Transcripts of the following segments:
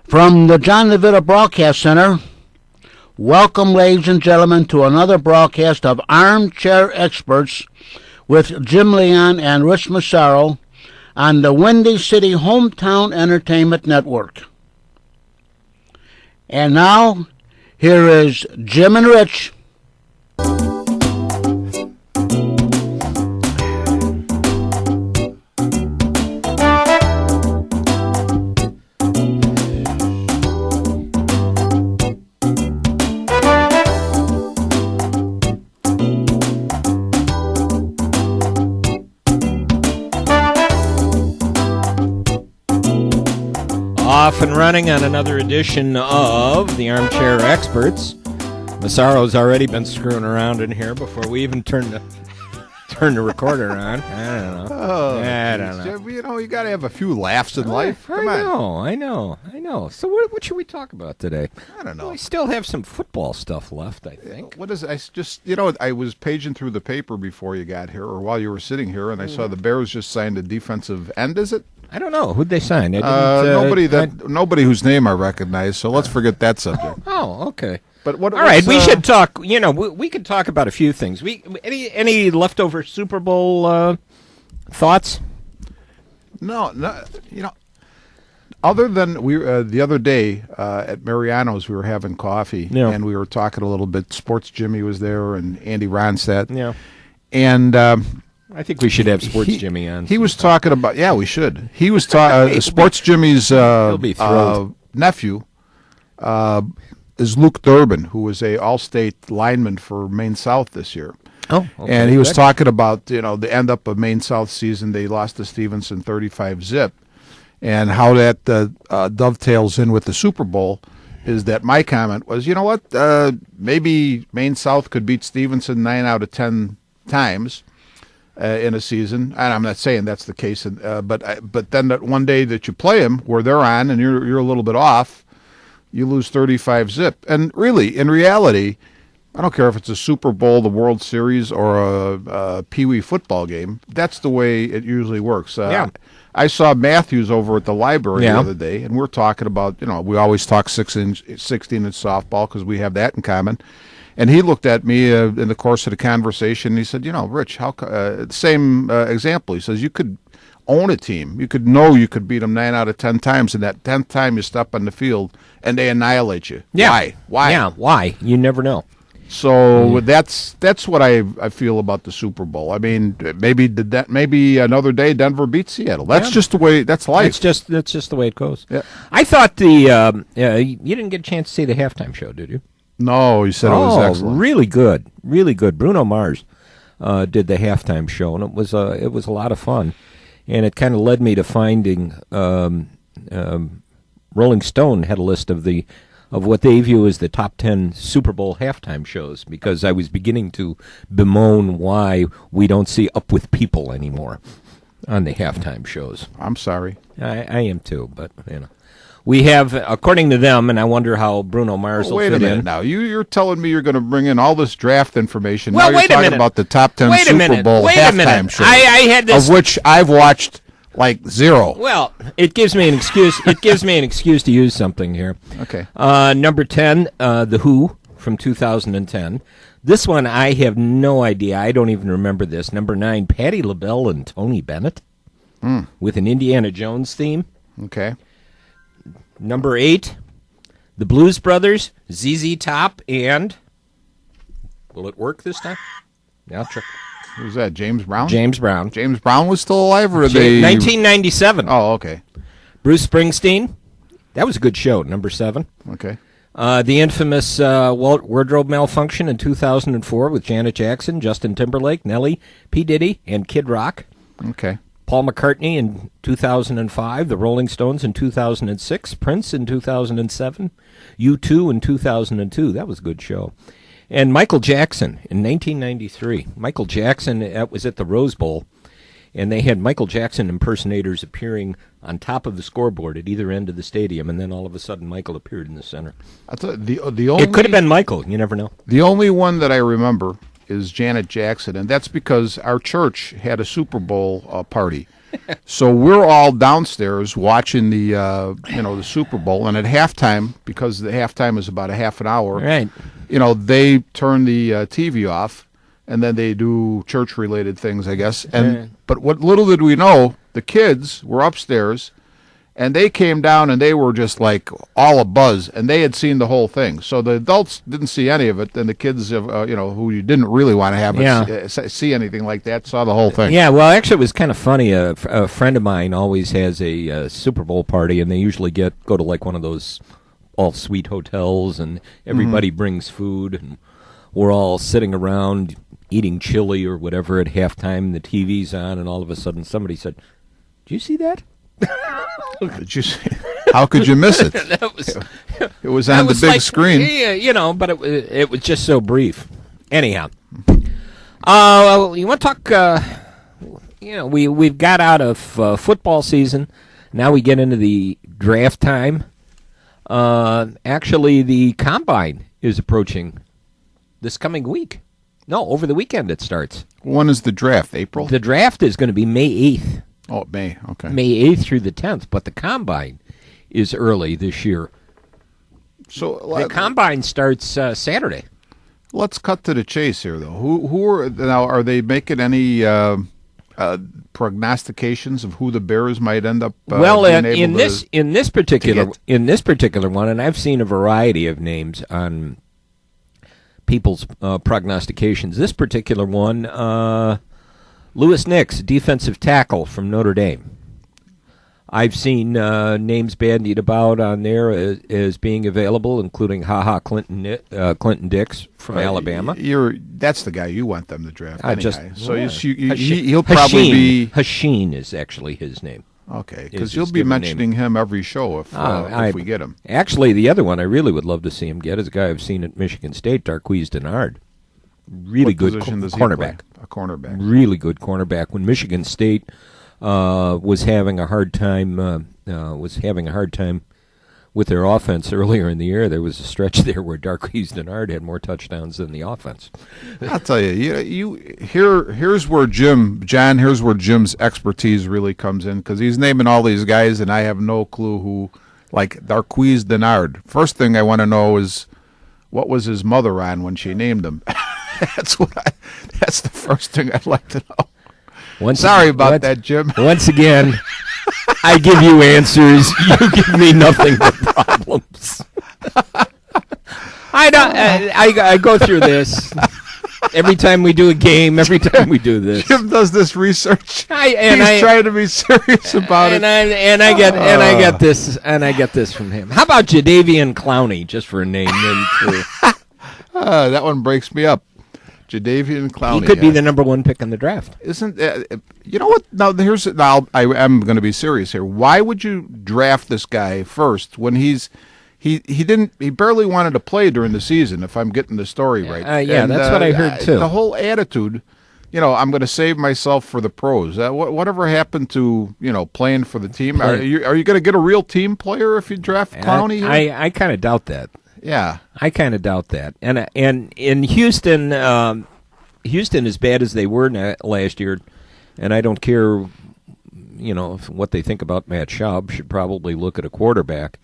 From the John DeVita Broadcast Center, welcome, ladies and gentlemen, to another broadcast of Armchair Experts with Jim Leon and Rich Massaro on the Windy City Hometown Entertainment Network. And now, here is Jim and Rich. Off and running on another edition of the Armchair Experts. Massaro's already been screwing around in here before we even turn the recorder on. I don't know. I don't know. You know, you got to have a few laughs in life. Come on. I know. So what should we talk about today? I don't know. Well, we still have some football stuff left, I think. What is I was paging through the paper before you got here, or while you were sitting here, and I saw the Bears just signed a defensive end. Is it? I don't know. Who'd they sign? Nobody whose name I recognize. So let's forget that subject. Oh, okay. But what? All right, we should talk. You know, we could talk about a few things. Any leftover Super Bowl thoughts? No. You know, other than the other day at Mariano's, we were having coffee and we were talking a little bit. Sports Jimmy was there and Andy Ronstadt. Yeah. And I think we should have Sports Jimmy on. He was talking about. Yeah, we should. He was talking. Sports Jimmy's nephew is Luke Durbin, who was a All-State lineman for Maine South this year. Oh, okay, and he was talking about the end up of Maine South season. They lost to Stevenson 35-zip, and how that dovetails in with the Super Bowl. Is that my comment was, you know what? Maybe Maine South could beat Stevenson 9 out of 10 times in a season, and I'm not saying that's the case. But then that one day that you play them, where they're on, and you're a little bit off, you lose 35-zip. And really, in reality, I don't care if it's a Super Bowl, the World Series, or a Pee Wee football game. That's the way it usually works. I saw Matthews over at the library the other day, and we're talking about, we always talk 16-inch softball because we have that in common. And he looked at me in the course of the conversation, and he said, Rich, same example. He says, you could own a team. You could beat them 9 out of 10 times, and that 10th time you step on the field, and they annihilate you. Yeah. Why? Yeah, why? You never know. So that's what I feel about the Super Bowl. I mean, maybe another day Denver beats Seattle. That's just the way. That's life. That's just the way it goes. Yeah. I thought you didn't get a chance to see the halftime show, did you? No, he said it was excellent. Really good, really good. Bruno Mars did the halftime show, and it was a lot of fun, and it kind of led me to finding Rolling Stone had a list of what they view as the top 10 Super Bowl halftime shows, because I was beginning to bemoan why we don't see Up With People anymore on the halftime shows. I'm sorry. I am too, but we have, according to them, and I wonder how Bruno Mars will fit in. Wait a minute now. You're telling me you're going to bring in all this draft information. Well, now you're talking about the top 10 Super Bowl halftime shows, I had this, of which I've watched like zero. Well, it gives me an excuse. It gives me an excuse to use something here. Okay. Number 10, The Who from 2010. This one I have no idea. I don't even remember this. Number 9, Patti LaBelle and Tony Bennett with an Indiana Jones theme. Okay. Number 8, The Blues Brothers, ZZ Top, and will it work this time? I'll try. Who's that? James Brown? James Brown. James Brown was still alive, or they? 1997. Oh, okay. Bruce Springsteen. That was a good show. Number 7. Okay. The infamous wardrobe malfunction in 2004 with Janet Jackson, Justin Timberlake, Nelly, P. Diddy, and Kid Rock. Okay. Paul McCartney in 2005, the Rolling Stones in 2006, Prince in 2007, U2 in 2002. That was a good show. And Michael Jackson in 1993. Michael Jackson was at the Rose Bowl, and they had Michael Jackson impersonators appearing on top of the scoreboard at either end of the stadium, and then all of a sudden Michael appeared in the center. I thought the only, it could have been Michael. You never know. The only one that I remember is Janet Jackson, and that's because our church had a Super Bowl party. So we're all downstairs watching the the Super Bowl, and at halftime, because the halftime is about a half an hour, Right. They turn the TV off, and then they do church-related things, I guess. But what little did we know, the kids were upstairs, and they came down, and they were just like all abuzz, and they had seen the whole thing. So the adults didn't see any of it, and the kids, who you didn't really want to have see anything like that, saw the whole thing. Yeah, well, actually, it was kind of funny. A friend of mine always has a Super Bowl party, and they usually go to like one of those all-suite hotels, and everybody brings food, and we're all sitting around eating chili or whatever at halftime. The TV's on, and all of a sudden somebody said, "Did you see that?" Did you see? How could you miss it? That was, It was on the big screen. Yeah, but it was just so brief. Anyhow, you want to talk? We've got out of football season. Now we get into the draft time. Actually, the combine is approaching this coming week. No, over the weekend it starts. When is the draft? April? The draft is going to be May 8th. Oh, May. Okay. May 8th through the 10th, but the combine is early this year. So The combine starts Saturday. let's cut to the chase here, though. Are they making any prognostications of who the Bears might end up? Well, being in able this particular get? one, and I've seen a variety of names on people's prognostications. This particular one, Lewis Nix, defensive tackle from Notre Dame. I've seen names bandied about on there as being available, including Clinton Dix from Alabama. That's the guy you want them to draft. He'll probably be Hasheen is actually his name. okay is because his you'll be given mentioning him every show if we get him. Actually, the other one I really would love to see him get is a guy I've seen at Michigan State, Darqueze Dennard. Really What good position does he cornerback. play? A cornerback. Really good cornerback. When Michigan State was having a hard time with their offense earlier in the year, there was a stretch there where Darqueze Dennard had more touchdowns than the offense. I'll tell you, here's where Jim's expertise really comes in, because he's naming all these guys, and I have no clue who. Like Darqueze Dennard. First thing I want to know is what was his mother on when she named him. That's the first thing I'd like to know. Sorry about that, Jim. Once again, I give you answers. You give me nothing but problems. I go through this every time we do a game. Every time we do this, Jim does this research. He's trying to be serious about it. I get this from him. How about Jadeveon Clowney, just for a name? That one breaks me up. Jadeveon Clowney. He could be the number one pick in the draft. Isn't you know what? Now I am going to be serious here. Why would you draft this guy first when he barely wanted to play during the season? If I'm getting the story right, that's what I heard too. The whole attitude, I'm going to save myself for the pros. Whatever happened to playing for the team? Are you going to get a real team player if you draft Clowney here? I kind of doubt that. Yeah, I kind of doubt that. And in Houston, as bad as they were last year, and I don't care, what they think about Matt Schaub, should probably look at a quarterback.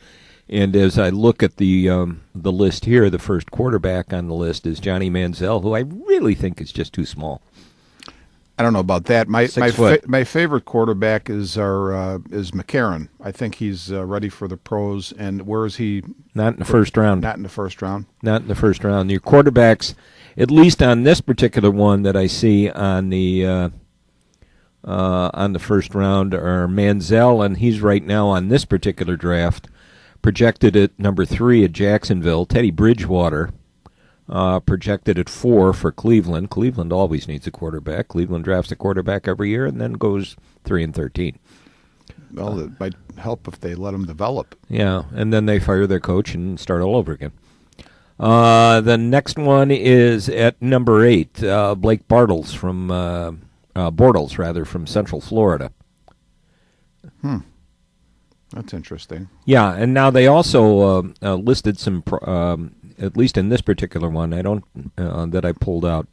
And as I look at the list here, the first quarterback on the list is Johnny Manziel, who I really think is just too small. I don't know about that. My 6 foot. My favorite quarterback is McCarron. I think he's ready for the pros. And where is he? Not in the first round. Not in the first round. Not in the first round. Your quarterbacks, at least on this particular one that I see on the first round, are Manziel, and he's right now on this particular draft projected at number 3 at Jacksonville. Teddy Bridgewater. Projected at 4 for Cleveland. Cleveland always needs a quarterback. Cleveland drafts a quarterback every year and then goes 3-13. Well, it might help if they let him develop. Yeah, and then they fire their coach and start all over again. The next one is at number 8, Blake Bortles from Central Florida. That's interesting. Yeah, and now they also listed some. At least in this particular one, that I pulled out,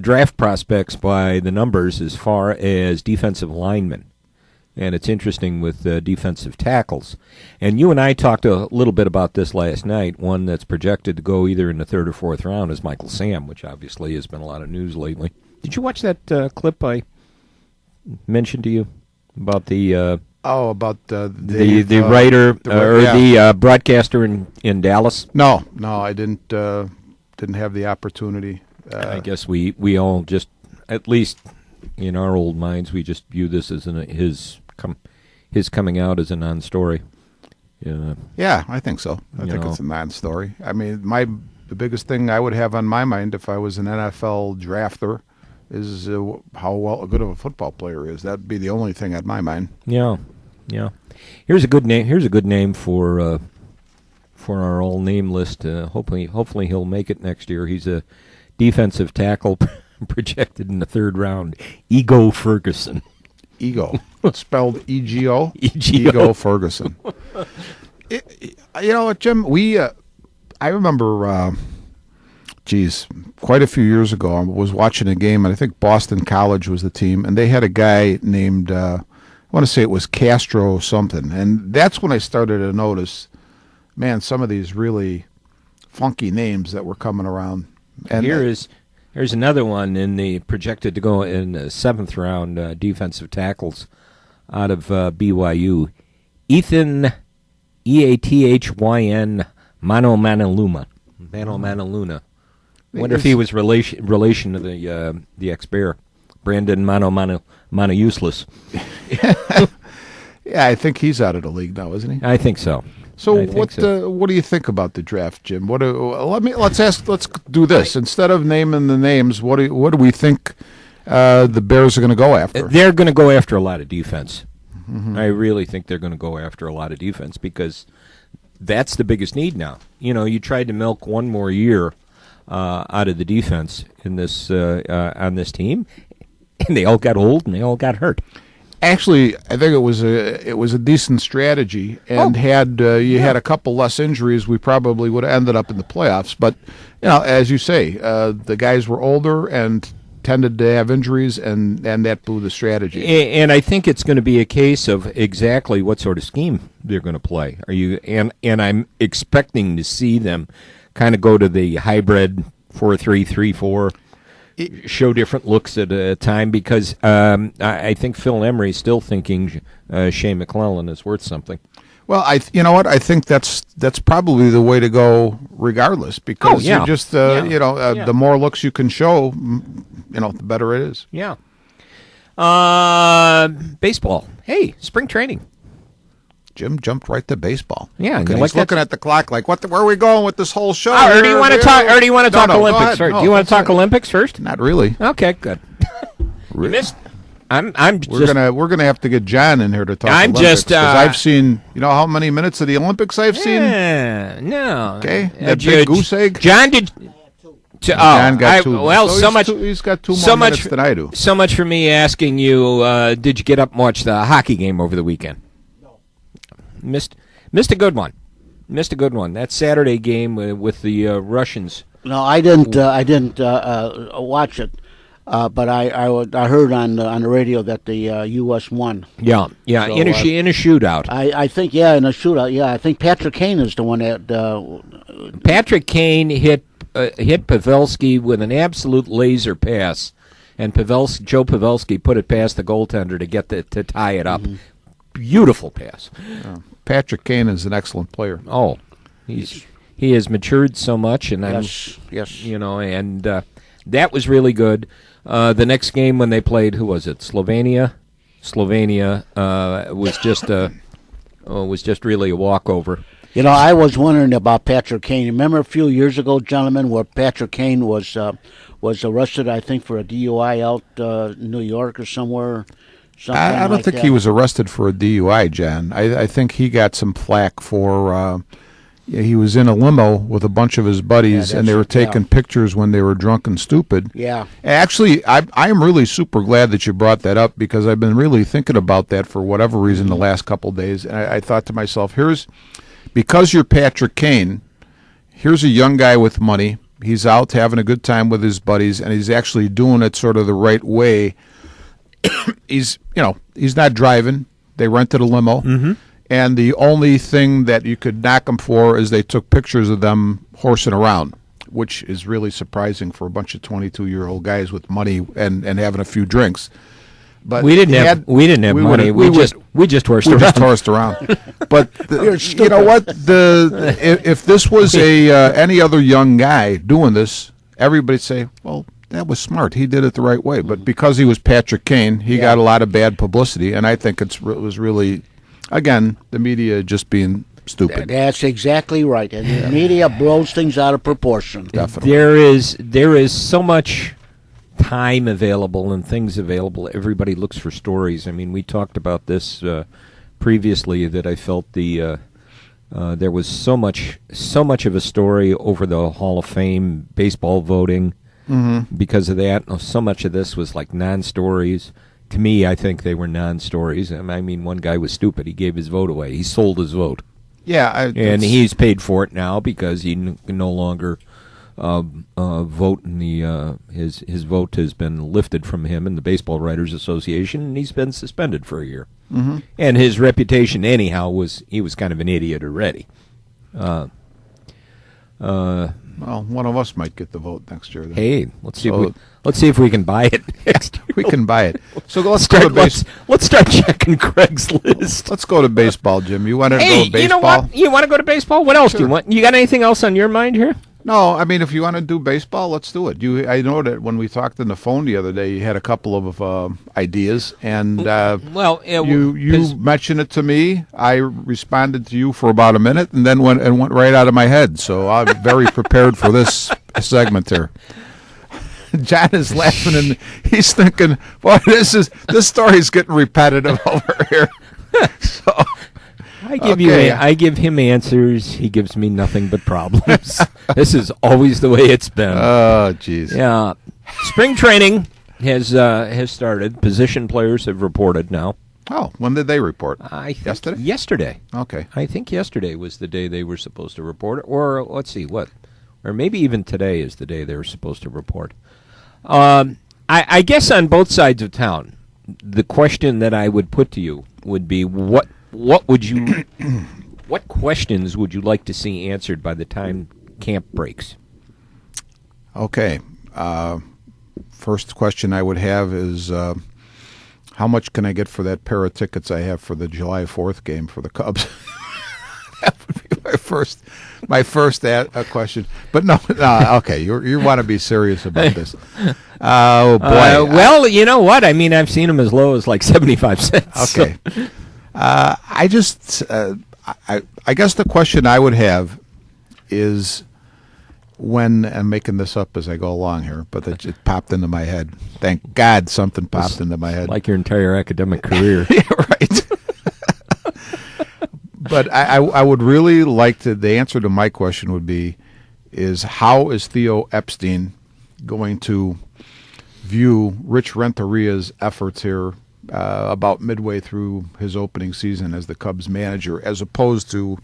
draft prospects by the numbers as far as defensive linemen. And it's interesting with defensive tackles. And you and I talked a little bit about this last night. One that's projected to go either in the third or fourth round is Michael Sam, which obviously has been a lot of news lately. Did you watch that clip I mentioned to you about the about the writer the broadcaster in Dallas? No, I didn't have the opportunity. I guess we all just, at least in our old minds, we just view this as his coming out as a non-story. Yeah, I think so. I think it's a non-story. I mean, the biggest thing I would have on my mind if I was an NFL drafter is how good of a football player is. That'd be the only thing on my mind. Yeah. Here's a good name for our all name list. Hopefully he'll make it next year. He's a defensive tackle projected in the third round. Ego Ferguson. Ego, spelled E-G-O. E-G-O. Ego Ferguson. You know what, Jim? I remember, quite a few years ago, I was watching a game, and I think Boston College was the team, and they had a guy named, I want to say it was Castro something, and that's when I started to notice, man, some of these really funky names that were coming around. And here's another one in the projected to go in the seventh round, defensive tackles out of BYU. Ethan Eathyn Manomanaluna. Manomanaluna. Wonder if he was relation to the ex-Bear, Brandon Mano Useless. Yeah, I think he's out of the league now, isn't he? I think so. So what do you think about the draft, Jim? Let's do this instead of naming the names. What do we think the Bears are going to go after? They're going to go after a lot of defense. Mm-hmm. I really think they're going to go after a lot of defense because that's the biggest need now. You tried to milk one more year out of the defense in this on this team, and they all got old and they all got hurt. Actually, I think it was a decent strategy, and had a couple less injuries, we probably would have ended up in the playoffs. But as you say, the guys were older and tended to have injuries, and that blew the strategy. And I think it's going to be a case of exactly what sort of scheme they're going to play. And I'm expecting to see them kind of go to the hybrid 4-3-3-4. Show different looks at a time because I think Phil Emery's still thinking Shane McClellan is worth something. Well, you know what? I think that's probably the way to go, regardless, because you just the more looks you can show, the better it is. Yeah. Baseball. Hey, spring training. Jim jumped right to baseball. Yeah, and he's looking at the clock like, where are we going with this whole show? Or do you want to talk? Or do you want to talk Olympics first? No, do you want to talk Olympics first? Not really. Okay, good. You missed. We're gonna have to get John in here to talk. Olympics, because I've seen. You know how many minutes of the Olympics I've seen? No. Okay, that big goose egg. John did. John got two. Well, so much. He's got two more minutes than I do. So much for me asking you. Did you get up and watch the hockey game over the weekend? No. Missed a good one. That Saturday game with the Russians. No, I didn't. I didn't watch it, but I heard on the radio that the U.S. won. Yeah, so, in a shootout. I think in a shootout. Yeah, I think Patrick Kane is the one that. Patrick Kane hit Pavelski with an absolute laser pass, and Joe Pavelski put it past the goaltender to tie it up. Mm-hmm. Beautiful pass. Yeah. Patrick Kane is an excellent player. Oh, he has matured so much, and yes, and that was really good. The next game when they played, who was it? Slovenia. Slovenia was just really a walkover. I was wondering about Patrick Kane. Remember a few years ago, gentlemen, where Patrick Kane was arrested, I think, for a DUI out in New York or somewhere. I don't think he was arrested for a DUI, John. I think he got some flack for he was in a limo with a bunch of his buddies, and they were taking pictures when they were drunk and stupid. Yeah. Actually, I am really super glad that you brought that up, because I've been really thinking about that for whatever reason the last couple of days. And I thought to myself, because you're Patrick Kane, here's a young guy with money. He's out having a good time with his buddies, and he's actually doing it sort of the right way. He's not driving. They rented a limo, and the only thing that you could knock him for is they took pictures of them horsing around, which is really surprising for a bunch of 22-year-old guys with money and having a few drinks. But we didn't have money. We just horsed around. Just horsed around. But you know what? If this was any other young guy doing this, everybody'd say, well, that was smart. He did it the right way. But because he was Patrick Kane, he got a lot of bad publicity, and I think it was really, again, the media just being stupid. That's exactly right. And the media blows things out of proportion. Definitely. There is so much time available and things available. Everybody looks for stories. I mean, we talked about this previously, that I felt there was so much of a story over the Hall of Fame baseball voting because of that. So much of this was like non-stories. To me, I think they were non-stories. I mean, one guy was stupid. He gave his vote away. He sold his vote. Yeah, and he's paid for it now because he can no longer vote in the his vote has been lifted from him in the Baseball Writers Association, and he's been suspended for a year. And his reputation, anyhow, was he was kind of an idiot already. Well, one of us might get the vote next year. Then. Hey, let's see if we can buy it next year. We can buy it. So let's go to let's start checking Craigslist. Let's go to baseball, Jim. You want to go to baseball? You know what? You want to go to baseball? What else do you want? You got anything else on your mind here? No, I mean, if you want to do baseball, let's do it. I know that when we talked on the phone the other day, you had a couple of ideas, and you mentioned it to me. I responded to you for about a minute, and then went right out of my head. So I'm very prepared for this segment here. John is laughing, and he's thinking, "Boy, this story's getting repetitive over here." So. I give him answers. He gives me nothing but problems. This is always the way it's been. Oh, jeez. Yeah. Spring training has started. Position players have reported now. Oh, when did they report? Yesterday? Yesterday. Okay. I think yesterday was the day they were supposed to report it. Or, let's see, what? Or maybe even today is the day they were supposed to report. I guess on both sides of town, the question that I would put to you would be, what questions would you like to see answered by the time camp breaks? Okay. First question I would have is how much can I get for that pair of tickets I have for the July 4th game for the Cubs? That would be my first question. But no, okay, you want to be serious about this. Oh, boy. Well, you know what? I mean, I've seen them as low as like 75 cents. Okay. I guess the question I would have is when I'm making this up as I go along here, but it popped into my head. Thank God something popped into my head. Like your entire academic career. Yeah, right. But I would really like to. The answer to my question would be, is how is Theo Epstein going to view Rich Renteria's efforts here? About midway through his opening season as the Cubs manager, as opposed to,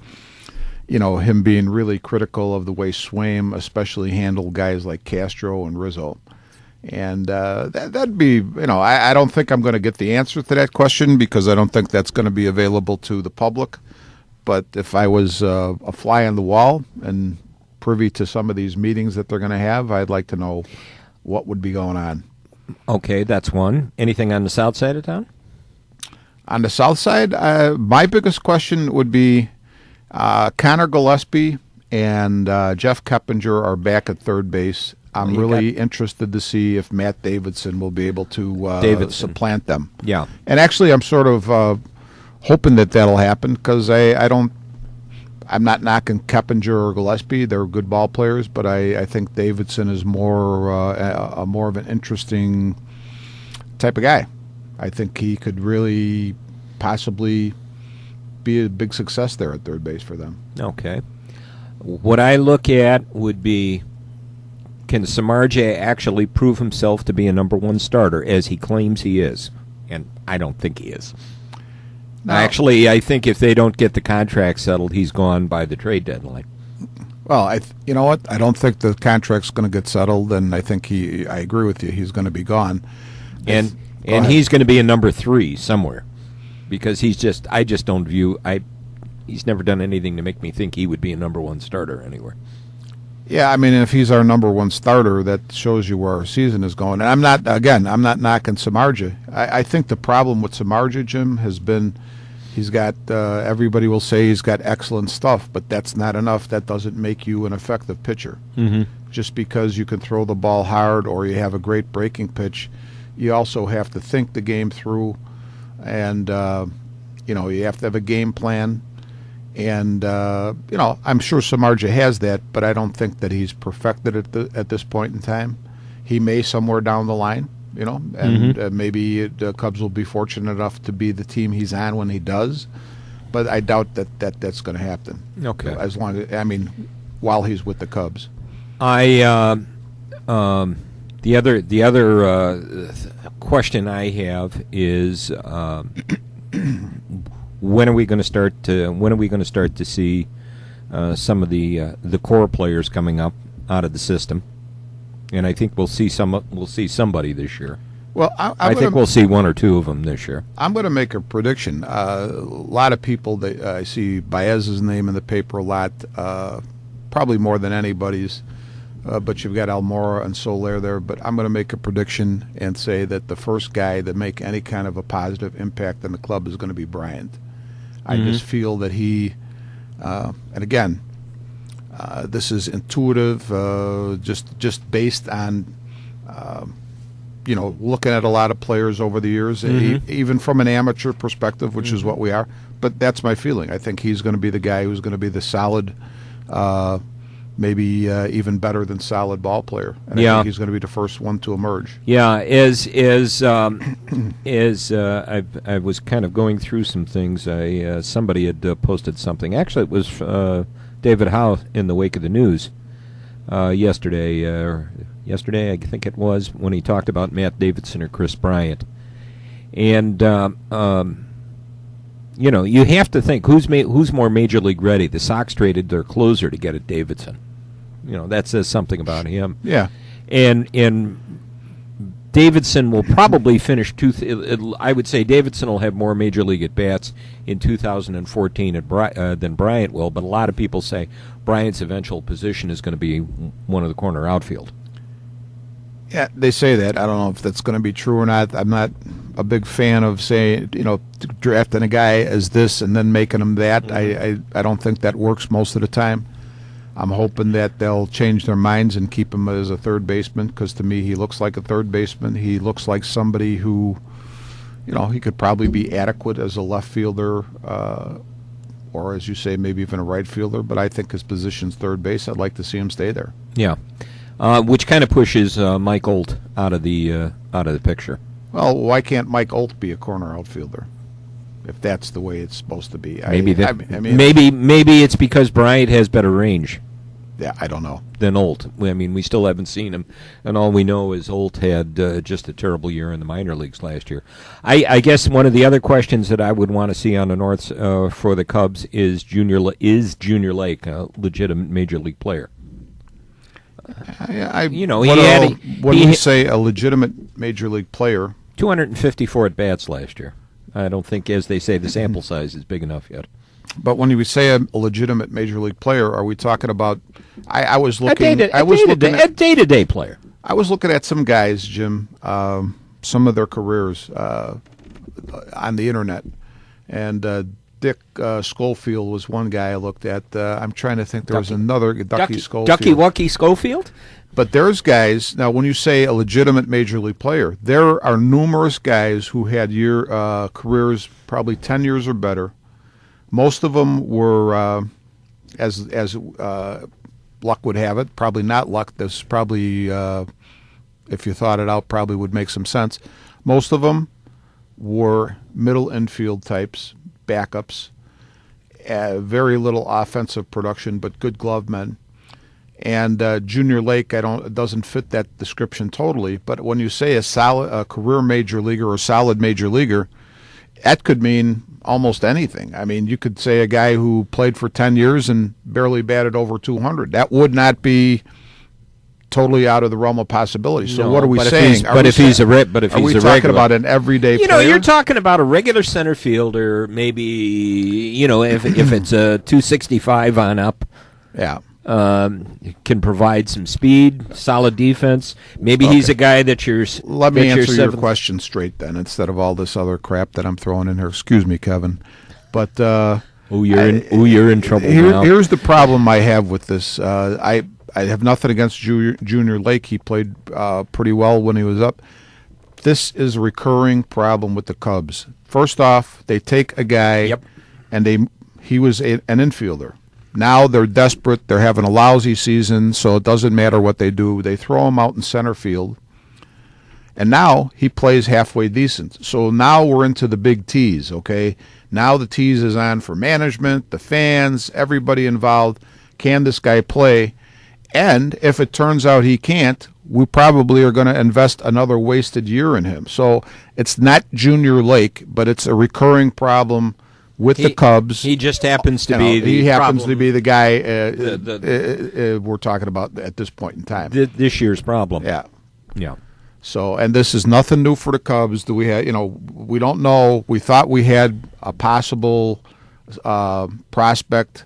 him being really critical of the way Swaim especially handled guys like Castro and Rizzo. And that'd be, I don't think I'm going to get the answer to that question because I don't think that's going to be available to the public. But if I was a fly on the wall and privy to some of these meetings that they're going to have, I'd like to know what would be going on. Okay, that's one. Anything on the south side of town? On the south side, my biggest question would be Connor Gillespie and Jeff Keppinger are back at third base. I'm really interested to see if Matt Davidson will be able to supplant them. Yeah. And actually, I'm sort of hoping that'll happen because I'm not knocking Keppinger or Gillespie. They're good ball players, but I think Davidson is more of an interesting type of guy. I think he could really possibly be a big success there at third base for them. Okay. What I look at would be, can Samardzija actually prove himself to be a number one starter as he claims he is? And I don't think he is. No. Actually, I think if they don't get the contract settled, he's gone by the trade deadline. Well, you know what? I don't think the contract's going to get settled, and I think I agree with you. He's going to be gone. And Go ahead. he's going to be a number 3 somewhere, because I just don't view he's never done anything to make me think he would be a number 1 starter anywhere. Yeah, I mean, if he's our number 1 starter, that shows you where our season is going. And I'm not knocking Samardzija. I think the problem with Samardzija, Jim, has been he's got, everybody will say he's got excellent stuff, but that's not enough. That doesn't make you an effective pitcher. Mm-hmm. Just because you can throw the ball hard or you have a great breaking pitch, you also have to think the game through, and, you have to have a game plan. And I'm sure Samardzija has that, but I don't think that he's perfected it at this point in time. He may somewhere down the line, and maybe the Cubs will be fortunate enough to be the team he's on when he does. But I doubt that's going to happen. Okay. As long as while he's with the Cubs. The other question I have is. When are we going to start to see some of the core players coming up out of the system? And I think we'll see somebody this year. Well, I think we'll see 1 or 2 of them this year. I'm going to make a prediction. A lot of people, I see Baez's name in the paper a lot, probably more than anybody's. But you've got Almora and Soler there. But I'm going to make a prediction and say that the first guy to make any kind of a positive impact on the club is going to be Bryant. I just feel that he, and again, this is intuitive, just based on, looking at a lot of players over the years, even from an amateur perspective, which is what we are. But that's my feeling. I think he's going to be the guy who's going to be the solid, maybe even better than solid ball player. And I think he's going to be the first one to emerge. Yeah, I was kind of going through some things. Somebody had posted something. Actually, it was David Howe in the wake of the news yesterday. I think it was, when he talked about Matt Davidson or Chris Bryant. And you have to think who's more major league ready. The Sox traded their closer to get at Davidson. That says something about him. Yeah. And Davidson will probably finish. I would say Davidson will have more major league at bats in 2014 than Bryant will. But a lot of people say Bryant's eventual position is going to be one of the corner outfield. Yeah, they say that. I don't know if that's going to be true or not. I'm not a big fan of saying, drafting a guy as this and then making him that. I don't think that works most of the time. I'm hoping that they'll change their minds and keep him as a third baseman, because to me he looks like a third baseman. He looks like somebody who, he could probably be adequate as a left fielder, or as you say, maybe even a right fielder. But I think his position's third base. I'd like to see him stay there. Yeah. Which kind of pushes Mike Olt out of the picture. Well, why can't Mike Olt be a corner outfielder if that's the way it's supposed to be? Maybe it's because Bryant has better range. Yeah, I don't know. Than Olt. We still haven't seen him, and all we know is Olt had just a terrible year in the minor leagues last year. I guess one of the other questions that I would want to see on the North for the Cubs is Junior Lake a legitimate major league player? When we say a legitimate major league player, 254 at bats last year. I don't think, as they say, the sample size is big enough yet. But when we say a legitimate major league player, are we talking about? I was looking. A day-to-day player. I was looking at some guys, Jim, some of their careers on the internet, and Dick Schofield was one guy I looked at. I'm trying to think. There was another Ducky Schofield. Ducky Wucky Schofield? But there's guys, now when you say a legitimate major league player, there are numerous guys who had careers probably 10 years or better. Most of them were, as luck would have it, probably not luck. This probably, if you thought it out, probably would make some sense. Most of them were middle infield types, backups, very little offensive production, but good glove men. And Junior Lake, doesn't fit that description totally. But when you say a career major leaguer or solid major leaguer, that could mean almost anything. I mean, you could say a guy who played for 10 years and barely batted over 200. That would not be totally out of the realm of possibility. So No, what are we but if saying? he's- but if he's a are we talking regular- about an everyday You know, player? you're talking about a regular center fielder, maybe, you know, if it's a 265 on up, Yeah. can provide some speed, solid defense. Maybe he's a guy that you're. Let me that you're answer your seventh- question straight then, instead of all this other crap that I'm throwing in here. Excuse me, Kevin. But You're in trouble now. here's the problem I have with this. I have nothing against Junior Lake. He played pretty well when he was up. This is a recurring problem with the Cubs. First off, they take a guy, Yep. and he was an infielder. Now they're desperate. They're having a lousy season, so it doesn't matter what they do. They throw him out in center field, and now he plays halfway decent. So now we're into the big T's, okay? Now the T's is on for management, the fans, everybody involved. Can this guy play? And if it turns out he can't, we probably are going to invest another wasted year in him. So it's not Junior Lake, but it's a recurring problem with the Cubs. He just happens to You be know, the he happens problem, to be the guy the- we're talking about at this point in time. this year's problem. Yeah. Yeah. So, and this is nothing new for the Cubs. Do we have? We don't know. We thought we had a possible prospect.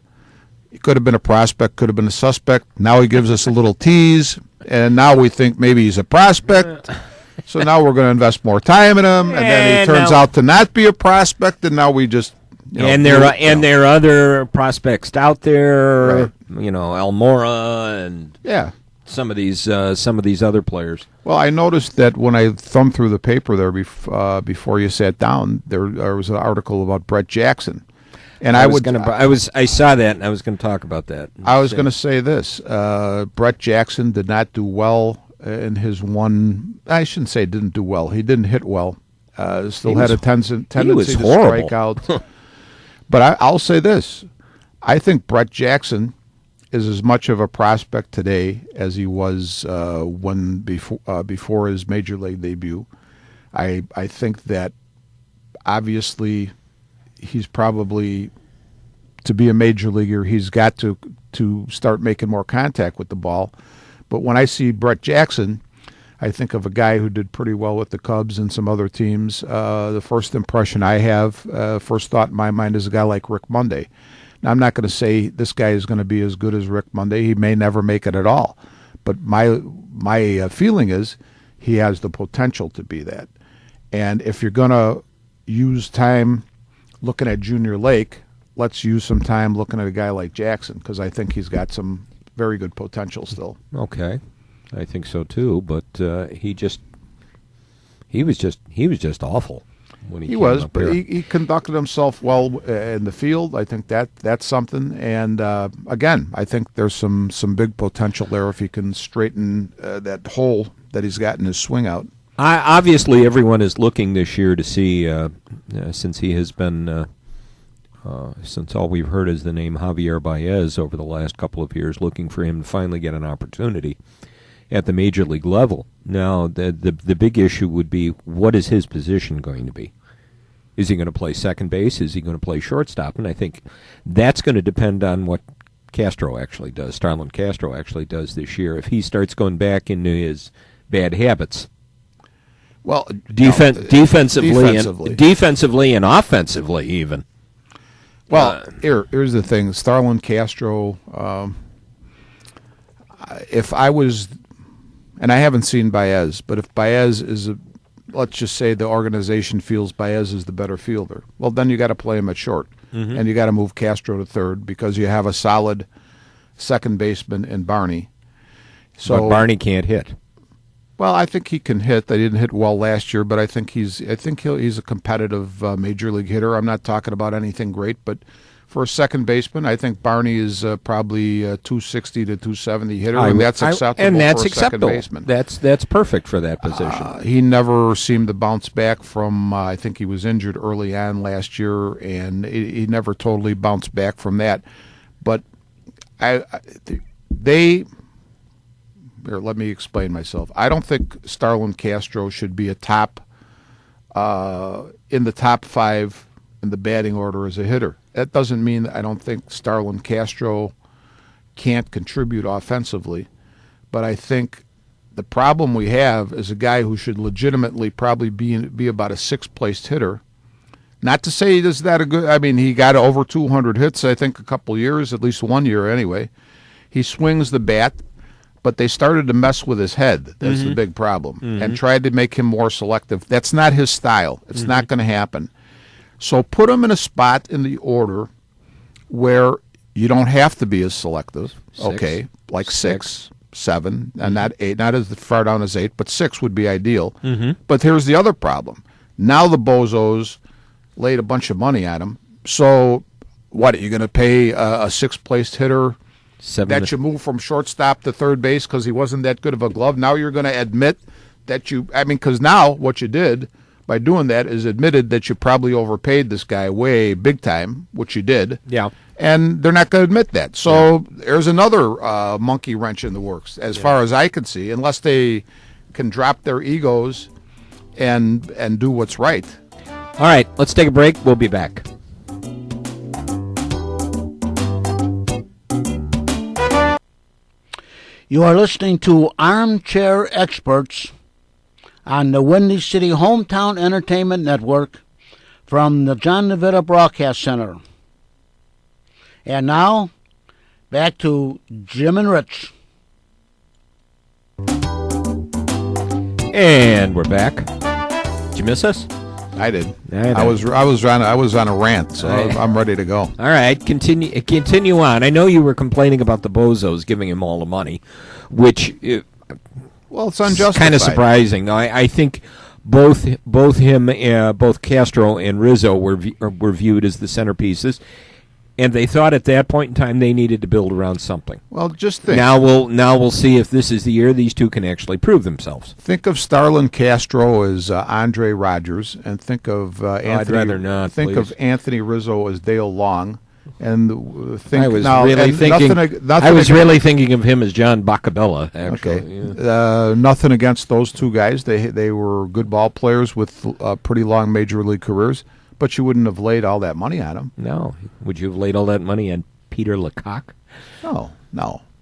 It could have been a prospect, could have been a suspect. Now he gives us a little tease, and now we think maybe he's a prospect. So now we're going to invest more time in him, and then he And turns now- out to not be a prospect, and now we just. And there are other prospects out there, Right. you know, Almora and Yeah. some of these other players. Well, I noticed that when I thumbed through the paper there before you sat down, there was an article about Brett Jackson, and I saw that and I was going to talk about that. I was going to say this: Brett Jackson did not do well in his one. I shouldn't say didn't do well. He didn't hit well. Still had a tendency to horrible. strike out. But I'll say this: I think Brett Jackson is as much of a prospect today as he was before his major league debut. I think that obviously he's probably, to be a major leaguer, he's got to start making more contact with the ball. But when I see Brett Jackson, I think of a guy who did pretty well with the Cubs and some other teams. The first impression I have, first thought in my mind, is a guy like Rick Monday. Now, I'm not going to say this guy is going to be as good as Rick Monday. He may never make it at all. But my feeling is he has the potential to be that. And if you're going to use time looking at Junior Lake, let's use some time looking at a guy like Jackson, because I think he's got some very good potential still. Okay, I think so too. But he was just awful when he He came was, up but here. he conducted himself well in the field. I think that's something. And again, I think there's some big potential there if he can straighten that hole that he's got in his swing out. Obviously, everyone is looking this year to see, since he has been, since all we've heard is the name Javier Baez over the last couple of years, looking for him to finally get an opportunity at the major league level. Now, the big issue would be, what is his position going to be? Is he going to play second base? Is he going to play shortstop? And I think that's going to depend on what Castro actually does, Starlin Castro actually does this year. If he starts going back into his bad habits, Well, defensively and offensively even. Well, here's the thing: Starlin Castro. If I was, and I haven't seen Baez, but if Baez is let's just say the organization feels Baez is the better fielder, well, then you got to play him at short, and you got to move Castro to third because you have a solid second baseman in Barney. So But Barney can't hit. Well, I think he can hit. They didn't hit well last year, but I think he's a competitive major league hitter. I'm not talking about anything great, but for a second baseman, I think Barney is probably a 260 to 270 hitter, and that's acceptable for a second baseman. That's perfect for that position. He never seemed to bounce back from. I think he was injured early on last year, and he never totally bounced back from that. But Here, let me explain myself. I don't think Starlin Castro should be in the top 5 in in the batting order as a hitter. That doesn't mean that I don't think Starlin Castro can't contribute offensively, but I think the problem we have is a guy who should legitimately probably be about a sixth-placed hitter. Not to say he is that a good. I mean, he got over 200 hits, I think, a couple years, at least 1 year anyway. He swings the bat, but they started to mess with his head. That's the big problem, and tried to make him more selective. That's not his style. It's not going to happen. So put him in a spot in the order where you don't have to be as selective. Okay, like 6, 7, and not 8, not as far down as 8, but 6 would be ideal. But here's the other problem. Now the bozos laid a bunch of money on him. So what, are you going to pay a sixth-placed hitter that you move from shortstop to third base because he wasn't that good of a glove? Now you're going to admit that because now what you did by doing that is admitted that you probably overpaid this guy way big time, which you did. Yeah. And they're not going to admit that. So there's another monkey wrench in the works, as far as I can see, unless they can drop their egos and do what's right. All right, let's take a break. We'll be back. You are listening to Armchair Experts on the Windy City Hometown Entertainment Network from the John DeVita Broadcast Center. And now, back to Jim and Rich. And we're back. Did you miss us? I did. I I was on a rant, so I'm ready to go. All right, continue on. I know you were complaining about the bozos giving him all the money, which Well, it's unjustified. kind of surprising. I think both Castro and Rizzo were viewed as the centerpieces, and they thought at that point in time they needed to build around something. Well, just think. Now we'll see if this is the year these two can actually prove themselves. Think of Starlin Castro as Andre Rogers, and think of Anthony. I'd rather not. Think please. of Anthony Rizzo as Dale Long, and think I was now. really and thinking. nothing I was really thinking of him as John Bacabella. Actually, Okay. Yeah. Nothing against those two guys. They were good ball players with pretty long major league careers, but you wouldn't have laid all that money on them. No, would you have laid all that money on Peter Lecoq? No,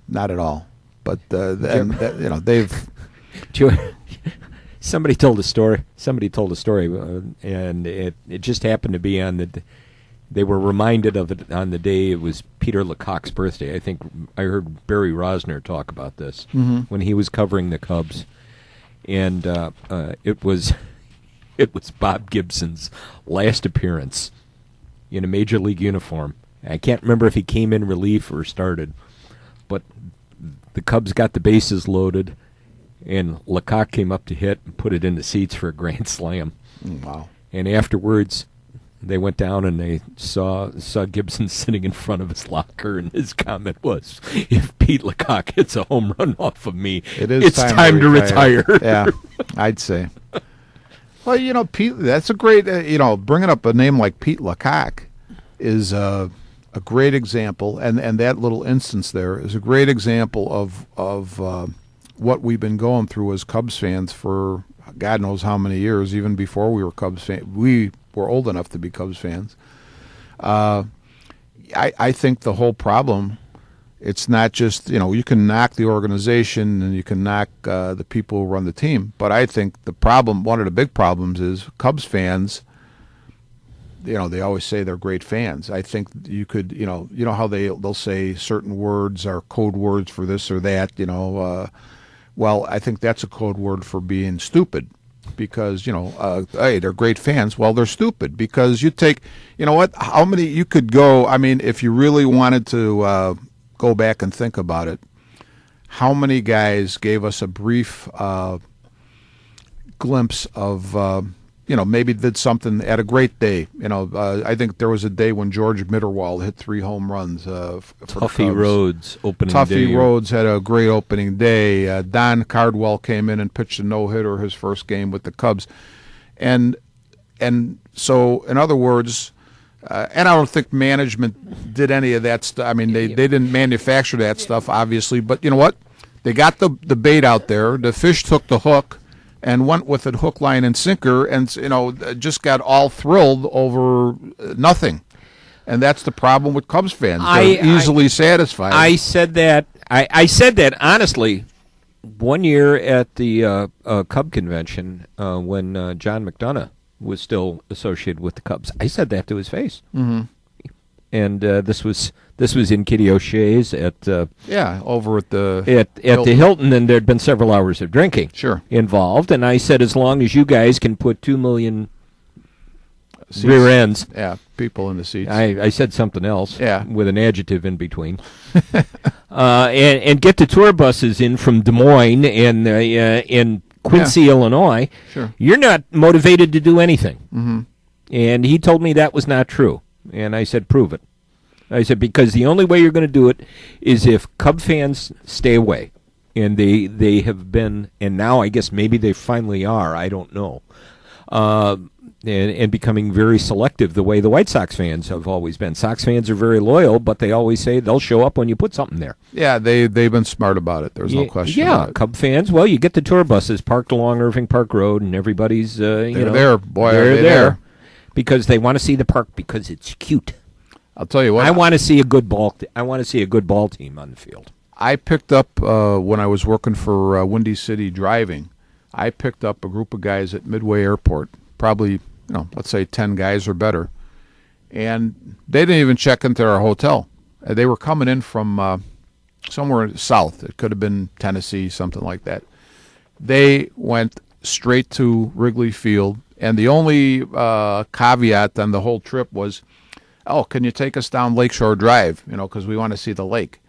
not at all. But they've. Somebody told a story. And it just happened to be on the. They were reminded of it on the day it was Peter Lecoq's birthday. I think I heard Barry Rosner talk about this when he was covering the Cubs, and it was Bob Gibson's last appearance in a major league uniform. I can't remember if he came in relief or started, but the Cubs got the bases loaded, and Lecoq came up to hit and put it in the seats for a grand slam. Wow. And afterwards, they went down and they saw Gibson sitting in front of his locker, and his comment was, "If Pete Lecoq hits a home run off of me, it's time to retire." Yeah, I'd say. Well, Pete, that's a great, bringing up a name like Pete Lecoq is a great example, and that little instance there is a great example of what we've been going through as Cubs fans for God knows how many years, even before we were Cubs fans. We were old enough to be Cubs fans. I think the whole problem, it's not just, you can knock the organization and you can knock the people who run the team, but I think the problem, one of the big problems is Cubs fans, they always say they're great fans. I think you could, how they'll say certain words are code words for this or that, well, I think that's a code word for being stupid. Because, hey, they're great fans. Well, they're stupid because you take, how many you could go, if you really wanted to go back and think about it, how many guys gave us a brief glimpse of, maybe did something at a great day. I think there was a day when George Mitterwald hit 3 home runs for Tuffy Rhodes opening day. Tuffy Rhodes had a great opening day. Don Cardwell came in and pitched a no-hitter his first game with the Cubs. And so, in other words, and I don't think management did any of that stuff. They didn't manufacture that stuff, obviously. But you know what? They got the bait out there. The fish took the hook. and went with it hook, line, and sinker, and just got all thrilled over nothing. And that's the problem with Cubs fans. They're easily satisfied. I said that. I said that honestly. One year at the Cub convention, when John McDonough was still associated with the Cubs, I said that to his face. Mm-hmm. And this was in Kitty O'Shea's at over at the the Hilton, and there'd been several hours of drinking involved. And I said, as long as you guys can put 2 million seats, rear ends, people in the seats. I said something else, with an adjective in between. And get the tour buses in from Des Moines and in Quincy, Illinois. Sure. You're not motivated to do anything. Mm-hmm. And he told me that was not true. And I said, prove it. I said, because the only way you're going to do it is if Cub fans stay away. And they have been, and now I guess maybe they finally are, I don't know. And becoming very selective the way the White Sox fans have always been. Sox fans are very loyal, but they always say they'll show up when you put something there. Yeah, they've been smart about it. There's no question about it. Cub fans, well, you get the tour buses parked along Irving Park Road, and everybody's, they're there. Boy, they're are they there. Because they want to see the park because it's cute. I'll tell you what. I want to see a good ball. I want to see a good ball team on the field. I picked up when I was working for Windy City Driving. I picked up a group of guys at Midway Airport, probably let's say 10 guys or better, and they didn't even check into our hotel. They were coming in from somewhere south. It could have been Tennessee, something like that. They went straight to Wrigley Field, and the only caveat on the whole trip was, can you take us down Lakeshore Drive, because we want to see the lake,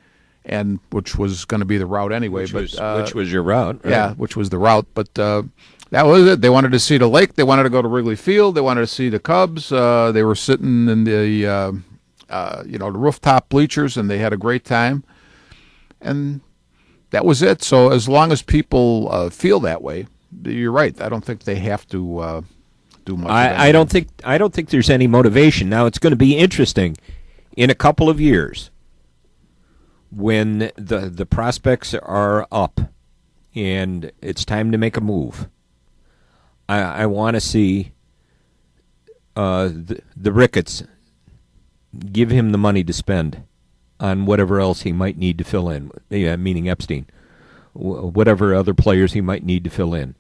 and which was going to be the route anyway. Which was your route. Right? Yeah, which was the route, but that was it. They wanted to see the lake. They wanted to go to Wrigley Field. They wanted to see the Cubs. They were sitting in the the rooftop bleachers, and they had a great time. And that was it. So as long as people feel that way, you're right. I don't think they have to do much. I don't think there's any motivation. Now it's going to be interesting in a couple of years when the prospects are up and it's time to make a move. I want to see the Ricketts give him the money to spend on whatever else he might need to fill in, meaning Epstein, whatever other players he might need to fill in.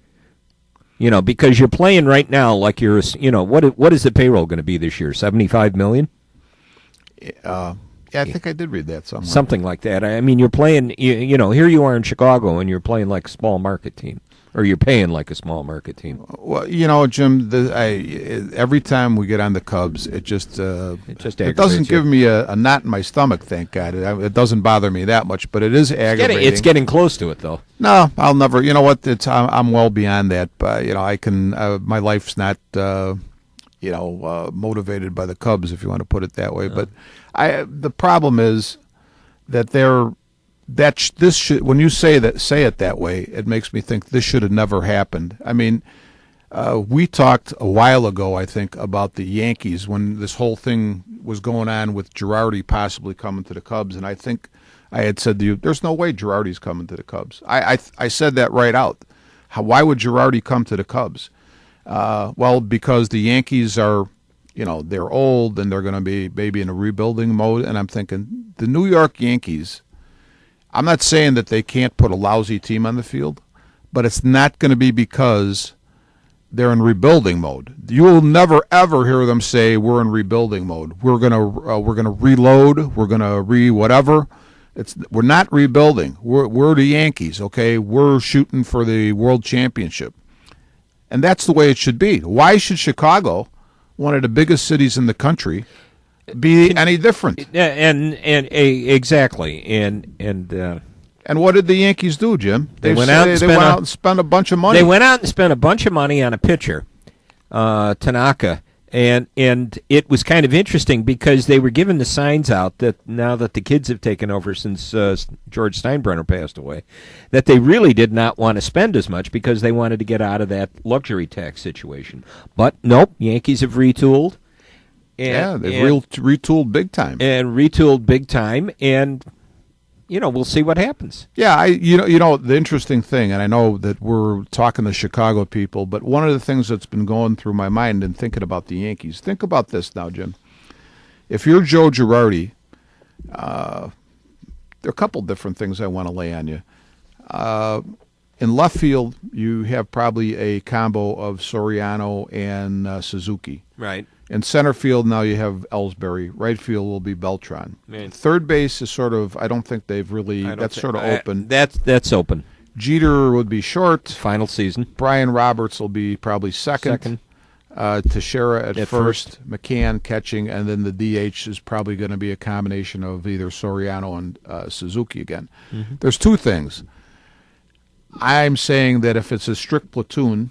Because you're playing right now like you're, what is the payroll going to be this year? $75 million? Yeah, I think I did read that somewhere. Something like that. I mean, you're playing, here you are in Chicago, and you're playing like a small market team. Or you're paying like a small market team. Well, Jim, every time we get on the Cubs, it doesn't give me a knot in my stomach, thank God. It doesn't bother me that much, but it is aggravating. It's getting close to it, though. No, I'll never. You know what? I'm well beyond that. But I can. My life's not motivated by the Cubs, if you want to put it that way. But the problem is that they're. This should, when you say it that way, it makes me think this should have never happened. I mean, we talked a while ago, I think, about the Yankees when this whole thing was going on with Girardi possibly coming to the Cubs, and I think I had said to you, "There's no way Girardi's coming to the Cubs." I said that right out. Why would Girardi come to the Cubs? Well, because the Yankees are, they're old and they're going to be maybe in a rebuilding mode, and I'm thinking the New York Yankees. I'm not saying that they can't put a lousy team on the field, but it's not going to be because they're in rebuilding mode. You will never ever hear them say we're in rebuilding mode. We're gonna reload. We're gonna whatever. We're not rebuilding. We're the Yankees. Okay, we're shooting for the World Championship, and that's the way it should be. Why should Chicago, one of the biggest cities in the country, be any different? And exactly. And what did the Yankees do, Jim? They went out and spent a bunch of money. They went out and spent a bunch of money on a pitcher, Tanaka, and it was kind of interesting because they were giving the signs out that now that the kids have taken over since George Steinbrenner passed away, that they really did not want to spend as much because they wanted to get out of that luxury tax situation. But nope, Yankees have retooled. They've retooled big time. And retooled big time, and we'll see what happens. Yeah, you know the interesting thing, and I know that we're talking to Chicago people, but one of the things that's been going through my mind and thinking about the Yankees. Think about this now, Jim. If you're Joe Girardi, there are a couple different things I want to lay on you. In left field, you have probably a combo of Soriano and Suzuki. Right. In center field, now you have Ellsbury. Right field will be Beltran. Man. Third base is sort of, I don't think they've really, that's sort of open. That's open. Jeter would be short. Final season. Brian Roberts will be probably second. Teixeira at first. McCann catching, and then the DH is probably going to be a combination of either Soriano and Suzuki again. Mm-hmm. There's two things. I'm saying that if it's a strict platoon,